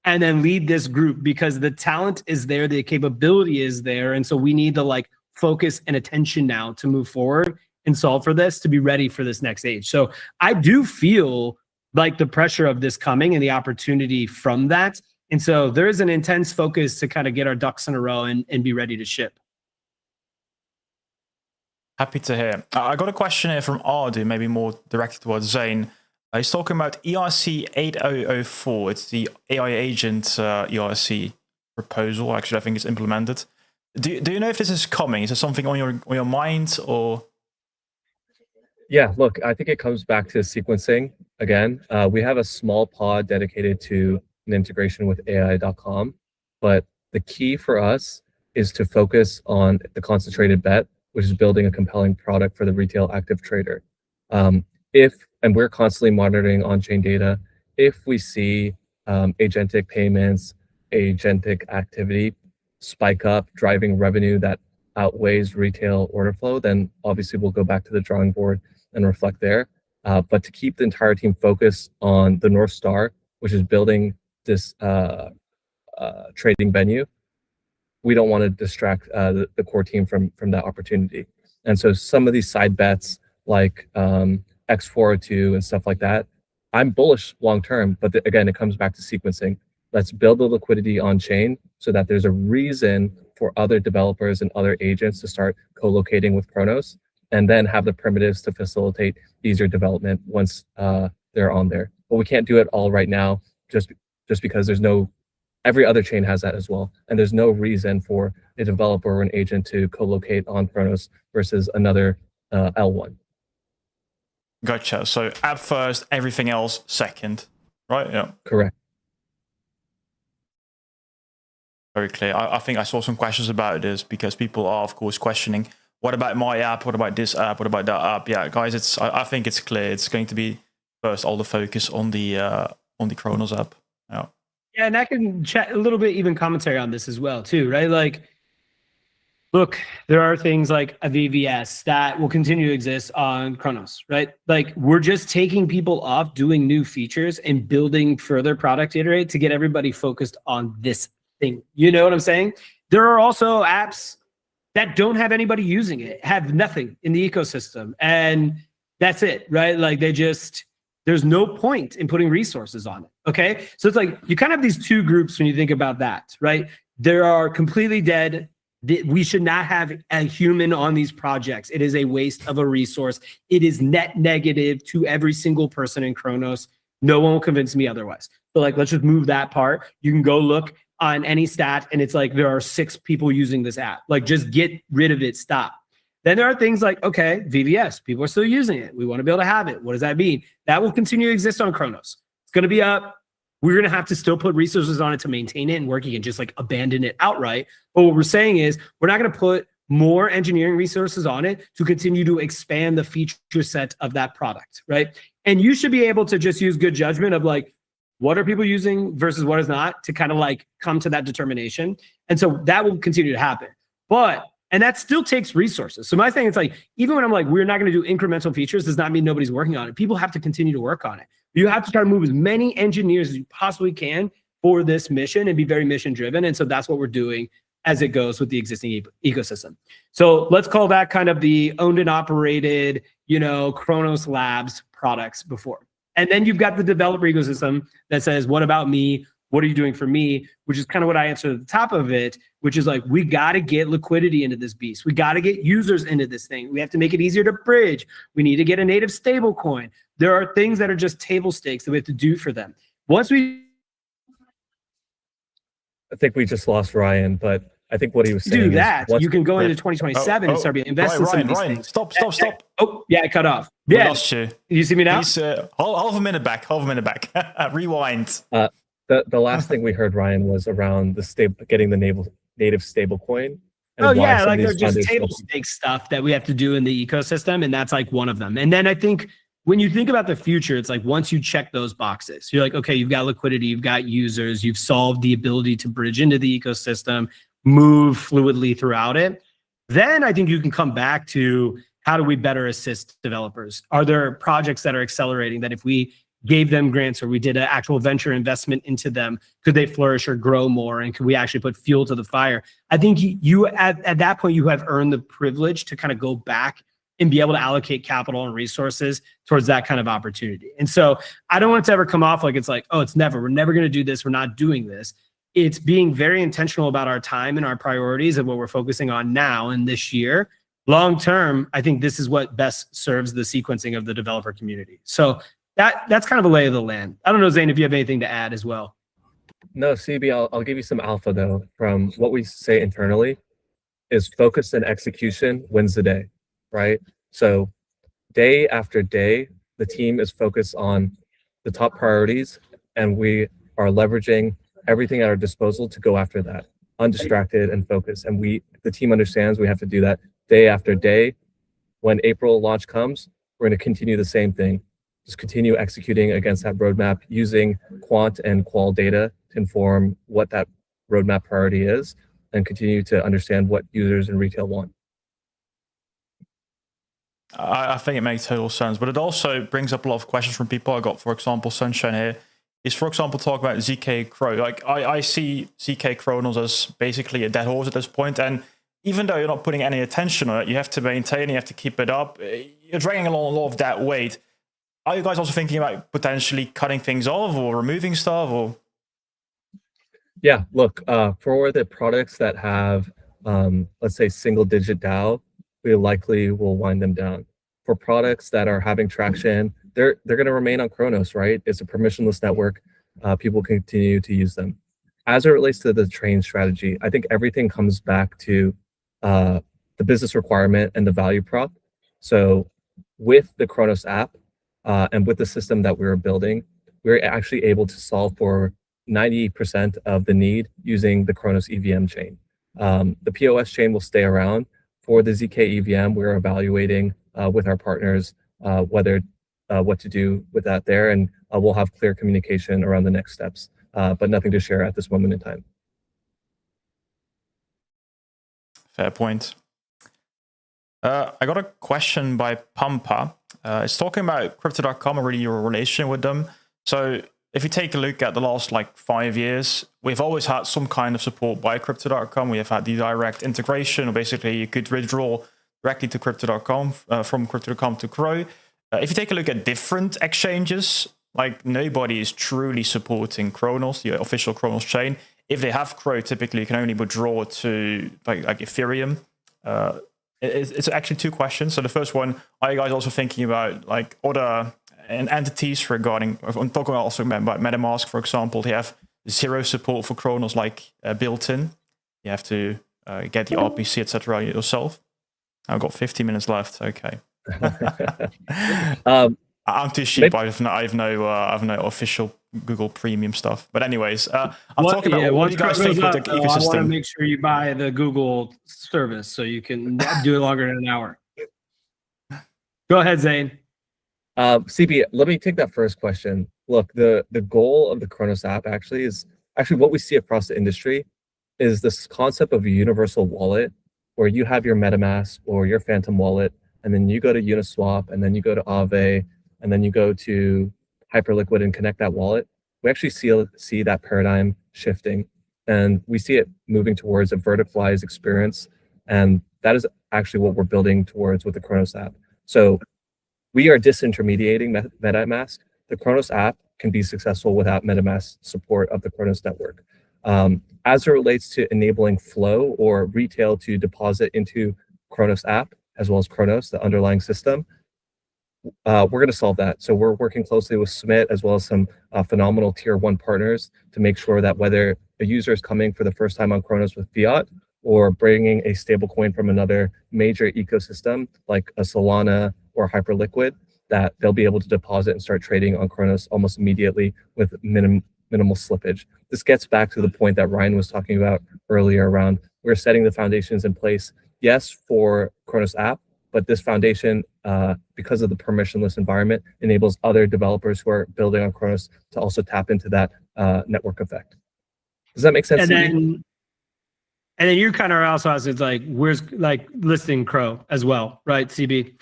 and then lead this group because the talent is there, the capability is there. And so we need to like focus and attention now to move forward and solve for this, to be ready for this next age. So I do feel like the pressure of this coming and the opportunity from that. And so there is an intense focus to kind of get our ducks in a row and be ready to ship. Happy to hear. I got a question here from Ardu, maybe more directed towards Zain. He's talking about ERC 8004. It's the AI agent ERC proposal. Actually, I think it's implemented. Do you know if this is coming? Is there something on your mind or? Yeah, look, I think it comes back to sequencing again. We have a small pod dedicated to an integration with AI.com, but the key for us is to focus on the concentrated bet, which is building a compelling product for the retail active trader. And we're constantly monitoring on-chain data. If we see agentic payments, agentic activity spike up, driving revenue that outweighs retail order flow, then obviously we'll go back to the drawing board and reflect there. But to keep the entire team focused on the North Star, which is building this trading venue, we don't want to distract the core team from that opportunity. And so some of these side bets like X402 and stuff like that, I'm bullish long-term, but again, it comes back to sequencing. Let's build the liquidity on chain so that there's a reason for other developers and other agents to start co-locating with Cronos, and then have the primitives to facilitate easier development once they're on there. But we can't do it all right now just because every other chain has that as well. And there's no reason for a developer or an agent to co-locate on Cronos versus another L1. Gotcha. So app first, everything else second, right? Yeah. Correct. Very clear. I think I saw some questions about this because people are, of course, questioning, what about my app? What about this app? What about that app? Yeah, guys, I think it's clear. It's going to be first all the focus on the Cronos app. Yeah. Yeah, and I can chat a little bit, even commentary on this as well, too, right? Like, look, there are things like a VVS that will continue to exist on Cronos, right? Like, we're just taking people off doing new features and building further product iterate to get everybody focused on this thing. You know what I'm saying? There are also apps that don't have anybody using it, have nothing in the ecosystem, and that's it, right? Like, there's no point in putting resources on it, okay? So it's like, you kind of have these two groups when you think about that, right? There are completely dead. We should not have a human on these projects. It is a waste of a resource. It is net negative to every single person in Cronos. No one will convince me otherwise. So like, let's just move that part. You can go look on any stat and it's like, there are 6 people using this app. Like, just get rid of it, stop. Then there are things like, okay, VVS, people are still using it. We want to be able to have it. What does that mean? That will continue to exist on Cronos. It's going to be up. We're going to have to still put resources on it to maintain it and work. You can just like abandon it outright. But what we're saying is we're not going to put more engineering resources on it to continue to expand the feature set of that product, right? And you should be able to just use good judgment of like, what are people using versus what is not, to kind of like come to that determination. And so that will continue to happen. And that still takes resources. So my thing is like, even when I'm like, we're not going to do incremental features, does not mean nobody's working on it. People have to continue to work on it. You have to try to move as many engineers as you possibly can for this mission and be very mission driven. And so that's what we're doing as it goes with the existing ecosystem. So let's call that kind of the owned and operated, Cronos Labs products before. And then you've got the developer ecosystem that says, what about me? What are you doing for me? Which is kind of what I answered at the top of it, which is like, we got to get liquidity into this beast. We got to get users into this thing. We have to make it easier to bridge. We need to get a native stable coin. There are things that are just table stakes that we have to do for them. Once we... I think we just lost Ryan, but I think what he was saying you can go into 2027 and start investing in some of these things. Stop. Oh, yeah, I cut off. We Yeah, lost you. you see me now? Please, half a minute back. Rewind. The last thing we heard, Ryan, was around getting the native stable coin. Oh yeah, like there's just table stakes stuff that we have to do in the ecosystem, and that's like one of them. And then I think when you think about the future, it's like once you check those boxes, you're like, okay, you've got liquidity, you've got users, you've solved the ability to bridge into the ecosystem, move fluidly throughout it. Then I think you can come back to how do we better assist developers? Are there projects that are accelerating that if we gave them grants or we did an actual venture investment into them, could they flourish or grow more? And could we actually put fuel to the fire? I think you at that point, you have earned the privilege to kind of go back and be able to allocate capital and resources towards that kind of opportunity. And so I don't want it to ever come off like it's like, oh, we're never going to do this. We're not doing this. It's being very intentional about our time and our priorities and what we're focusing on now and this year. Long term, I think this is what best serves the sequencing of the developer community. So that's kind of a lay of the land. I don't know, Zain, if you have anything to add as well. No, CB, I'll give you some alpha though. From what we say internally is focus and execution wins the day, right? So day after day, the team is focused on the top priorities and we are leveraging everything at our disposal to go after that, undistracted and focused. And the team understands we have to do that day after day. When April launch comes, we're going to continue the same thing. Just continue executing against that roadmap using quant and qual data to inform what that roadmap priority is and continue to understand what users and retail want. I think it makes total sense, but it also brings up a lot of questions from people. I got, for example, Sunshine here is, for example, talk about ZK Crow. Like I see ZK Cronos as basically a dead horse at this point. And even though you're not putting any attention on it, you have to maintain, you have to keep it up. You're dragging along a lot of that weight. Are you guys also thinking about potentially cutting things off or removing stuff? Or yeah, look, for the products that have, let's say, single-digit DAO, we likely will wind them down. For products that are having traction, they're going to remain on Cronos, right? It's a permissionless network. People continue to use them. As it relates to the train strategy, I think everything comes back to the business requirement and the value prop. So with the Cronos app, and with the system that we were building, we were actually able to solve for 90% of the need using the Cronos EVM chain. The POS chain will stay around. For the ZK EVM, we're evaluating with our partners what to do with that there, and we'll have clear communication around the next steps, but nothing to share at this moment in time. Fair point. I got a question by Pampa. It's talking about Crypto.com and really your relation with them. So if you take a look at the last 5 years, we've always had some kind of support by Crypto.com. We have had the direct integration, or basically you could withdraw directly to Crypto.com from Crypto.com to Crow. If you take a look at different exchanges, nobody is truly supporting Cronos, the official Cronos chain. If they have Crow, typically you can only withdraw to like Ethereum. It's actually two questions. So the first one, are you guys also thinking about other entities regarding, I'm talking also about MetaMask, for example, they have zero support for Cronos built in. You have to get the RPC, etc. yourself. I've got 50 minutes left. Okay. I'm too cheap. I have no official Google Premium stuff. But anyways, I'm talking about what do you guys think with the ecosystem? I want to make sure you buy the Google service so you can do it longer than an hour. Go ahead, Zain. CB, let me take that first question. Look, the goal of the Cronos app is what we see across the industry is this concept of a universal wallet where you have your MetaMask or your Phantom wallet, and then you go to Uniswap, and then you go to Aave, and then you go to Hyperliquid and connect that wallet. We actually see that paradigm shifting, and we see it moving towards a verticalized experience, and that is actually what we're building towards with the Cronos app. So we are disintermediating MetaMask. The Cronos app can be successful without MetaMask support of the Cronos network. As it relates to enabling flow or retail to deposit into Cronos app, as well as Cronos, the underlying system, we're going to solve that. So we're working closely with Smith as well as some phenomenal tier 1 partners to make sure that whether a user is coming for the first time on Cronos with fiat or bringing a stablecoin from another major ecosystem like a Solana or Hyperliquid, that they'll be able to deposit and start trading on Cronos almost immediately with minimal slippage. This gets back to the point that Ryan was talking about earlier around we're setting the foundations in place, yes, for Cronos app, but this foundation, because of the permissionless environment, enables other developers who are building on Cronos to also tap into that network effect. Does that make sense? And then you kind of also asked, it's like, where's like listing Crow as well, right, CB?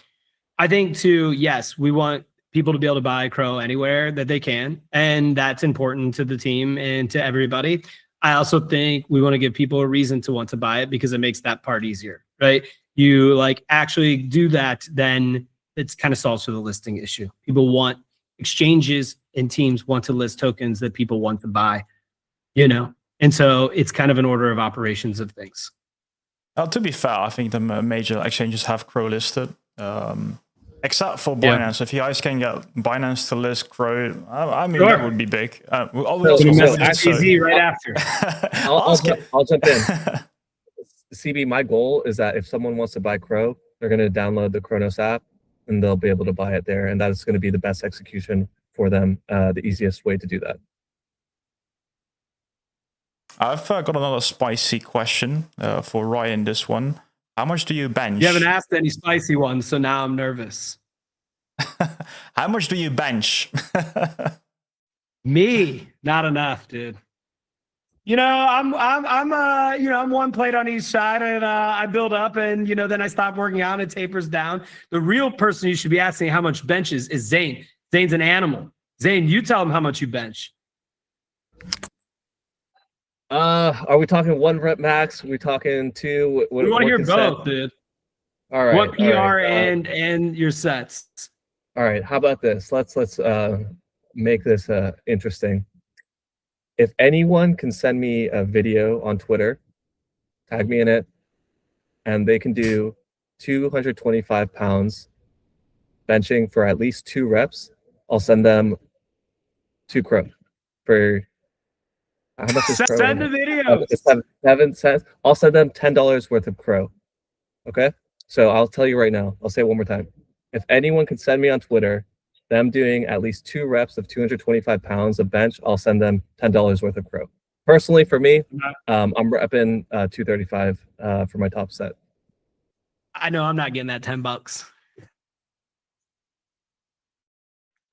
I think too, yes, we want people to be able to buy Crow anywhere that they can, and that's important to the team and to everybody. I also think we want to give people a reason to want to buy it because it makes that part easier, right? You like actually do that, then it's kind of solves for the listing issue. People want exchanges and teams want to list tokens that people want to buy, you know? And so it's kind of an order of operations of things. To be fair, I think the major exchanges have Crow listed. Except for Binance. If you guys can get Binance to list Crow, I mean, that would be big. Easy right after. I'll jump in. CB, my goal is that if someone wants to buy Crow, they're going to download the Cronos app and they'll be able to buy it there. And that is going to be the best execution for them, the easiest way to do that. I've got another spicy question for Ryan, this one. How much do you bench? You haven't asked any spicy ones, so now I'm nervous. How much do you bench? Me, not enough, dude. You know, I'm one plate on each side, and I build up, and then I stop working out, and it tapers down. The real person you should be asking how much benches is Zain. Zain's an animal. Zain, you tell him how much you bench. Are we talking 1 rep max? Are we talking 2? We want to hear both, dude. All right. What PR and your sets? All right. How about this? Let's make this interesting. If anyone can send me a video on Twitter, tag me in it, and they can do 225 pounds benching for at least 2 reps, I'll send them 2 Crow for. How much is Crow? Send the video. 7 cents. I'll send them $10 worth of Crow. Okay? So I'll tell you right now. I'll say it one more time. If anyone can send me on Twitter, them doing at least 2 reps of 225 pounds of bench, I'll send them $10 worth of Crow. Personally, for me, I'm repping 235 for my top set. I know I'm not getting that $10.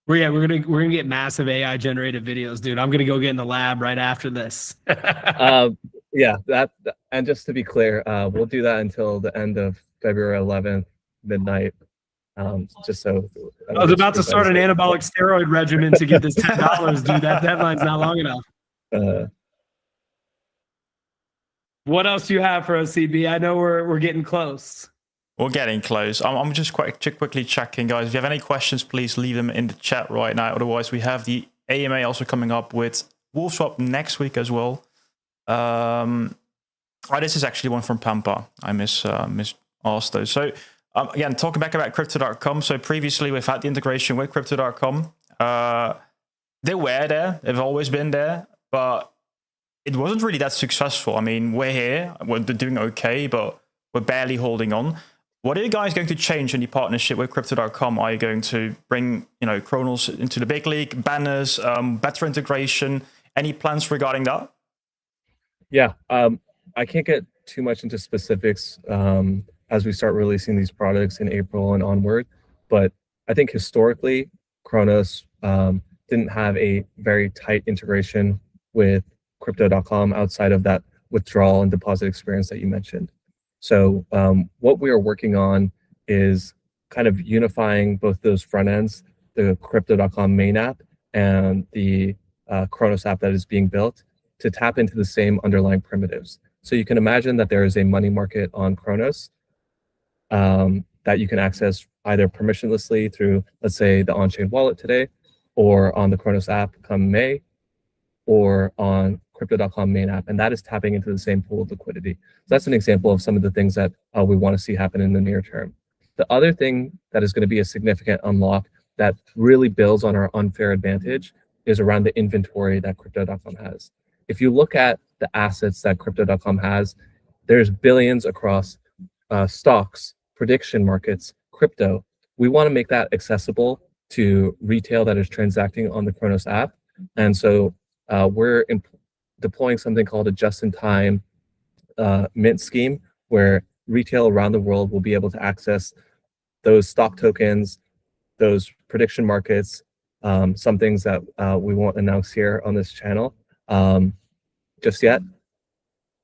We're gonna get massive AI generated videos, dude. I'm gonna go get in the lab right after this. Yeah, and just to be clear, we'll do that until the end of February 11th, midnight. Just so I was about to start an anabolic steroid regimen to get this $10, dude. That deadline's not long enough. What else do you have for us, CB? I know we're getting close. We're getting close. I'm just quickly checking, guys. If you have any questions, please leave them in the chat right now. Otherwise, we have the AMA also coming up with Wolfswap next week as well. This is actually one from Pampa. I miss asked those. So again, talking back about Crypto.com. So previously, we've had the integration with Crypto.com. They were there. They've always been there. But it wasn't really that successful. I mean, we're here. We're doing okay, but we're barely holding on. What are you guys going to change in your partnership with Crypto.com? Are you going to bring, Cronos into the big league, banners, better integration? Any plans regarding that? Yeah, I can't get too much into specifics as we start releasing these products in April and onward, but I think historically, Cronos didn't have a very tight integration with Crypto.com outside of that withdrawal and deposit experience that you mentioned. So what we are working on is kind of unifying both those front ends, the Crypto.com main app and the Cronos app that is being built, to tap into the same underlying primitives. So you can imagine that there is a money market on Cronos that you can access either permissionlessly through, let's say, the on-chain wallet today, or on the Cronos app come May, or on Crypto.com main app, and that is tapping into the same pool of liquidity. So that's an example of some of the things that we want to see happen in the near term. The other thing that is going to be a significant unlock that really builds on our unfair advantage is around the inventory that Crypto.com has. If you look at the assets that Crypto.com has, there's billions across stocks, prediction markets, crypto. We want to make that accessible to retail that is transacting on the Cronos app. And so we're deploying something called a just-in-time mint scheme, where retail around the world will be able to access those stock tokens, those prediction markets, some things that we won't announce here on this channel just yet.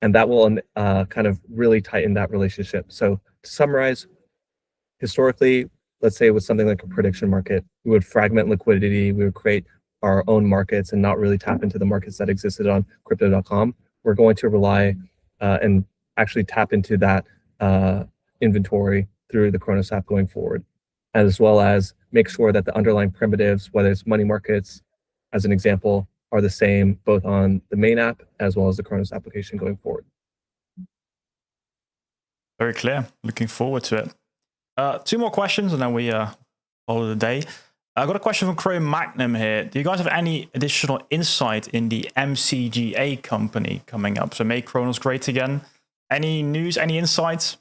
And that will kind of really tighten that relationship. So to summarize, historically, let's say with something like a prediction market, we would fragment liquidity, we would create our own markets and not really tap into the markets that existed on Crypto.com. We're going to rely and actually tap into that inventory through the Cronos app going forward, as well as make sure that the underlying primitives, whether it's money markets, as an example, are the same both on the main app as well as the Cronos application going forward. Very clear. Looking forward to it. Two more questions and then we call it a day. I got a question from Chrome Magnum here. Do you guys have any additional insight in the MCGA company coming up? So make Cronos great again. Any news, any insights?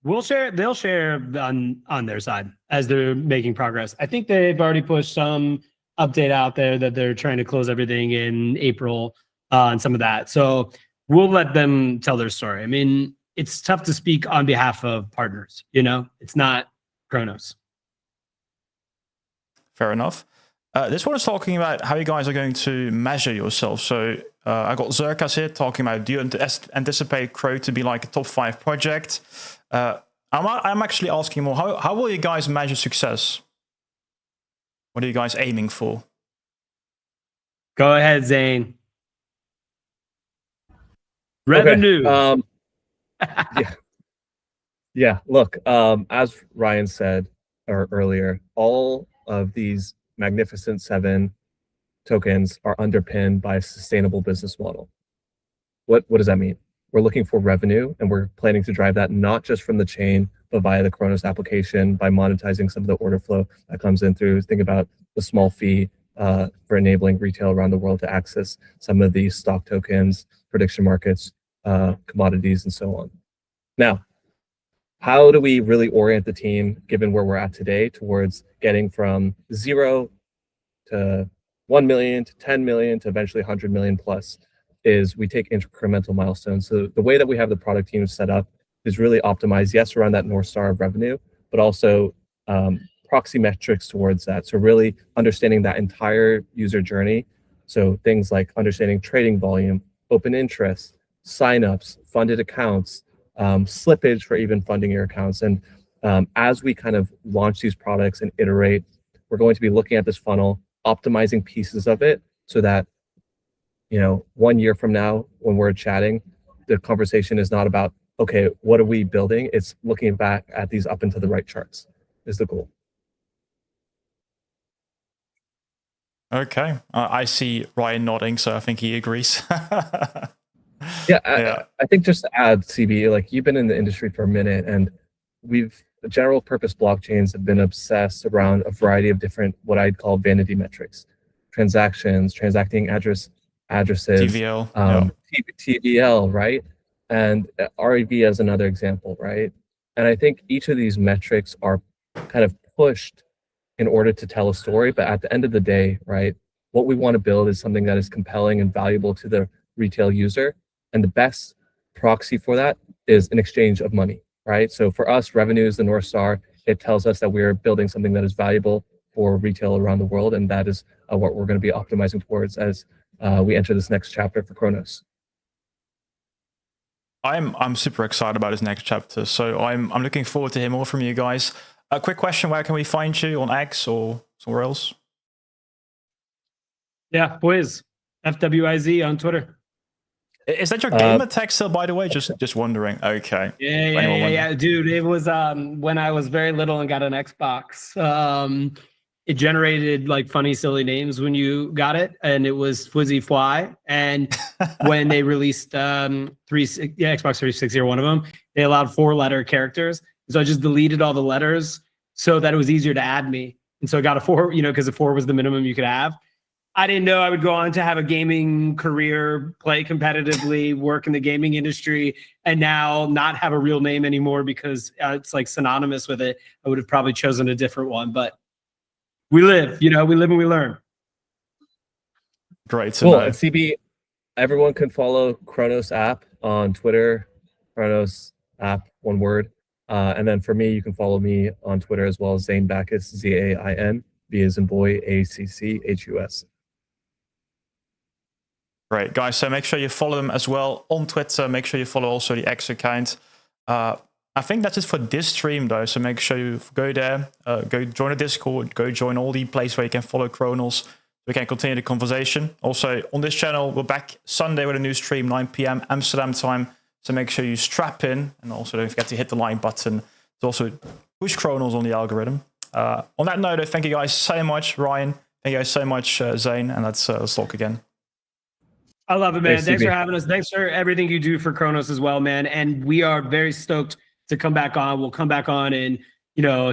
They'll share on their side as they're making progress. I think they've already pushed some update out there that they're trying to close everything in April and some of that. So we'll let them tell their story. I mean, it's tough to speak on behalf of partners, it's not Cronos. Fair enough. This one is talking about how you guys are going to measure yourself. So I got Zerkas here talking about, do you anticipate Crow to be like a top 5 project? I'm actually asking more, how will you guys measure success? What are you guys aiming for? Go ahead, Zain. Revenue. Okay. Yeah. Look, as Ryan said earlier, all of these Magnificent 7 tokens are underpinned by a sustainable business model. What does that mean? We're looking for revenue, and we're planning to drive that not just from the chain, but via the Cronos application by monetizing some of the order flow that comes in through. Think about the small fee for enabling retail around the world to access some of these stock tokens, prediction markets, commodities, and so on. Now, how do we really orient the team, given where we're at today, towards getting from 0 to 1 million to 10 million to eventually 100 million plus? Is we take incremental milestones. So the way that we have the product team set up is really optimized, yes, around that North Star of revenue, but also proxy metrics towards that. So really understanding that entire user journey. So things like understanding trading volume, open interest, signups, funded accounts, slippage for even funding your accounts. And as we kind of launch these products and iterate, we're going to be looking at this funnel, optimizing pieces of it so that 1 year from now, when we're chatting, the conversation is not about, okay, what are we building? It's looking back at these up and to the right charts is the goal. Okay. I see Ryan nodding, so I think he agrees. Yeah. I think just to add, CB, like you've been in the industry for a minute, and general purpose blockchains have been obsessed around a variety of different, what I'd call vanity metrics, transactions, transacting addresses, TVL, TVL, right? And REV as another example, right? And I think each of these metrics are kind of pushed in order to tell a story. But at the end of the day, right, what we want to build is something that is compelling and valuable to the retail user. And the best proxy for that is an exchange of money, right? So for us, revenue is the North Star. It tells us that we're building something that is valuable for retail around the world. And that is what we're going to be optimizing towards as we enter this next chapter for Cronos. I'm super excited about this next chapter, so I'm looking forward to hear more from you guys. A quick question: where can we find you on X or somewhere else? Yeah, Wiz, FWIZ on Twitter. Is that your gamer tag still, by the way? Just wondering. Okay. Yeah, dude. It was when I was very little and got an Xbox. It generated like funny, silly names when you got it, and it was Fuzzy Fly. And when they released Xbox 360 or one of them, they allowed 4-letter characters. So I just deleted all the letters so that it was easier to add me. And so I got a 4, because a 4 was the minimum you could have. I didn't know I would go on to have a gaming career, play competitively, work in the gaming industry, and now not have a real name anymore because it's like synonymous with it. I would have probably chosen a different one, but we live, we live and we learn. Great to cool. know. And CB, everyone can follow Cronos app on Twitter, Cronos app, one word. And then for me, you can follow me on Twitter as well as Zain Bacchus, Zain, B as in boy, ACCHUS. Great, guys. So make sure you follow them as well on Twitter. Make sure you follow also the X account. I think that's it for this stream, though. So make sure you go there, go join the Discord, go join all the places where you can follow Cronos. We can continue the conversation. Also, on this channel, we're back Sunday with a new stream, 9 p.m. Amsterdam time. So make sure you strap in. And also don't forget to hit the like button to also push Cronos on the algorithm. On that note, thank you guys so much, Ryan. Thank you guys so much, Zain. And let's talk again. I love it, man. Thanks CB. for having us. Thanks for everything you do for Cronos as well, man. And we are very stoked to come back on. We'll come back on in,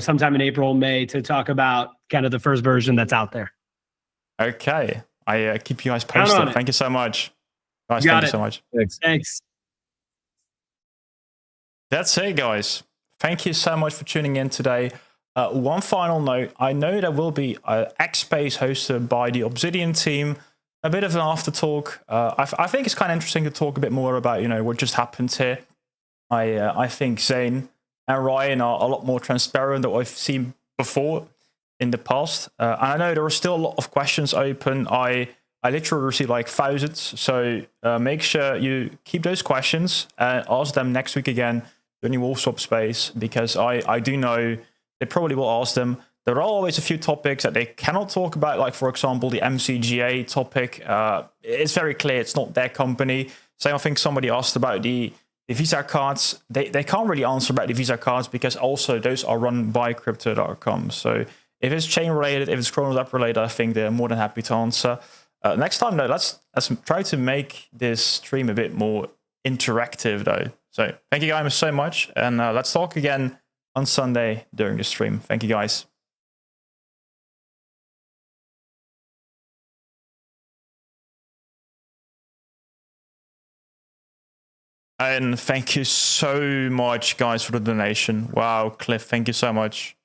sometime in April, May to talk about kind of the first version that's out there. Okay. I keep you guys posted. Thank you so much. Guys, thank you so much. Thanks. That's it, guys. Thank you so much for tuning in today. One final note. I know there will be an X-Space hosted by the Obsidian team. A bit of an after talk. I think it's kind of interesting to talk a bit more about, what just happened here. I think Zain and Ryan are a lot more transparent than I've seen before in the past. And I know there are still a lot of questions open. I literally receive like thousands. So make sure you keep those questions and ask them next week again during the Wolf Swap space, because I do know they probably will ask them. There are always a few topics that they cannot talk about, like, for example, the MCGA topic. It's very clear it's not their company. Same, I think somebody asked about the Visa cards. They can't really answer about the Visa cards because also those are run by Crypto.com. So if it's chain related, if it's Cronos Lab related, I think they're more than happy to answer. Next time, though, let's try to make this stream a bit more interactive, though. So thank you guys so much. And let's talk again on Sunday during the stream. Thank you, guys. And thank you so much, guys, for the donation. Wow, Cliff, thank you so much.